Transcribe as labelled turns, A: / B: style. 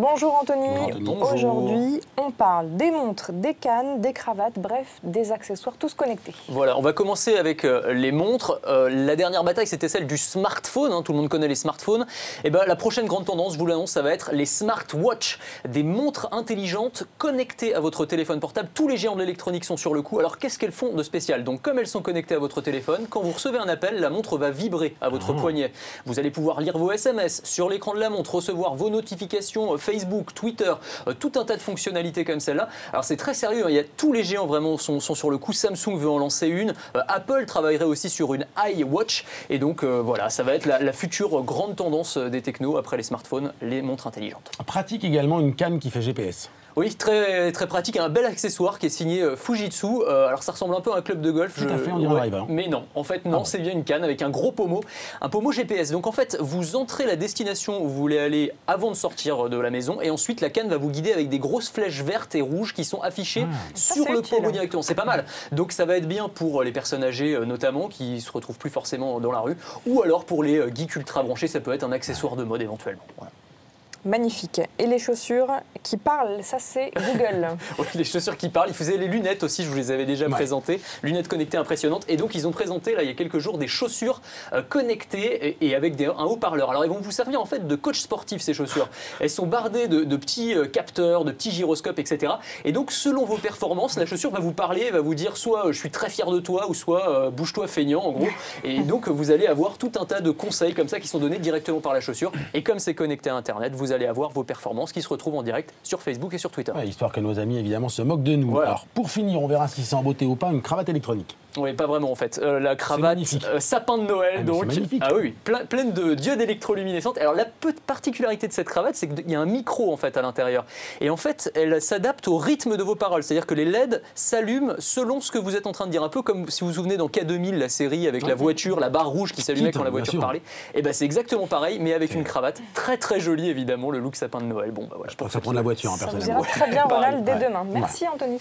A: Bonjour Anthony.
B: Bonjour.
A: Aujourd'hui, on parle des montres, des cannes, des cravates, bref, des accessoires tous connectés.
B: Voilà, on va commencer avec les montres. La dernière bataille, c'était celle du smartphone. Tout le monde connaît les smartphones. Et ben, la prochaine grande tendance, je vous l'annonce, ça va être les smartwatches, des montres intelligentes connectées à votre téléphone portable. Tous les géants de l'électronique sont sur le coup. Alors, qu'est-ce qu'elles font de spécial? Donc, comme elles sont connectées à votre téléphone, quand vous recevez un appel, la montre va vibrer à votre poignet. Vous allez pouvoir lire vos SMS sur l'écran de la montre, recevoir vos notifications Facebook, Twitter, tout un tas de fonctionnalités comme celle-là. Alors c'est très sérieux, il y a tous les géants vraiment sont sur le coup. Samsung veut en lancer une, Apple travaillerait aussi sur une iWatch et donc voilà, ça va être la future grande tendance des technos après les smartphones, les montres intelligentes.
C: Pratique également une canne qui fait GPS.
B: Oui, très, très pratique, un bel accessoire qui est signé Fujitsu. Alors ça ressemble un peu à un club de golf.
C: Tout à fait, on dirait un driver.
B: Mais non, en fait non, c'est bien une canne avec un gros pommeau, un pommeau GPS. Donc en fait, vous entrez la destination où vous voulez aller avant de sortir de la maison et ensuite la canne va vous guider avec des grosses flèches vertes et rouges qui sont affichées sur le pommeau directement. C'est pas mal. Donc ça va être bien pour les personnes âgées notamment qui se retrouvent plus forcément dans la rue ou alors pour les geeks ultra branchés, ça peut être un accessoire de mode éventuellement. Voilà.
A: Magnifique. Et les chaussures qui parlent, ça c'est Google.
B: Oui, les chaussures qui parlent. Ils faisaient les lunettes aussi, je vous les avais déjà présentées. Lunettes connectées impressionnantes. Et donc, ils ont présenté, là, il y a quelques jours, des chaussures connectées et avec un haut-parleur. Alors, ils vont vous servir en fait de coach sportif, ces chaussures. Elles sont bardées de petits capteurs, de petits gyroscopes, etc. Et donc, selon vos performances, la chaussure va vous parler, va vous dire soit je suis très fier de toi ou soit bouge-toi feignant, en gros. Et donc, vous allez avoir tout un tas de conseils comme ça qui sont donnés directement par la chaussure. Et comme c'est connecté à Internet, vous allez avoir vos performances qui se retrouvent en direct sur Facebook et sur Twitter.
C: Ouais, histoire que nos amis, évidemment, se moquent de nous.
B: Voilà.
C: Alors, pour finir, on verra si c'est en beauté ou pas, une cravate électronique.
B: Oui, pas vraiment en fait. La cravate sapin de Noël, donc.
C: Ah
B: oui, pleine de diodes électroluminescentes. Alors la particularité de cette cravate, c'est qu'il y a un micro en fait à l'intérieur. Et en fait, elle s'adapte au rythme de vos paroles. C'est-à-dire que les LED s'allument selon ce que vous êtes en train de dire. Un peu comme si vous vous souvenez dans K2000, la série avec la voiture, la barre rouge qui s'allumait quand la voiture parlait. Et ben c'est exactement pareil, mais avec une cravate très très jolie évidemment, le look sapin de Noël. Bon, bah voilà.
C: Je pense que ça prend de la voiture,
A: Ça vous
C: personnellement.
A: ira très bien, Ronald, dès demain. Merci Anthony.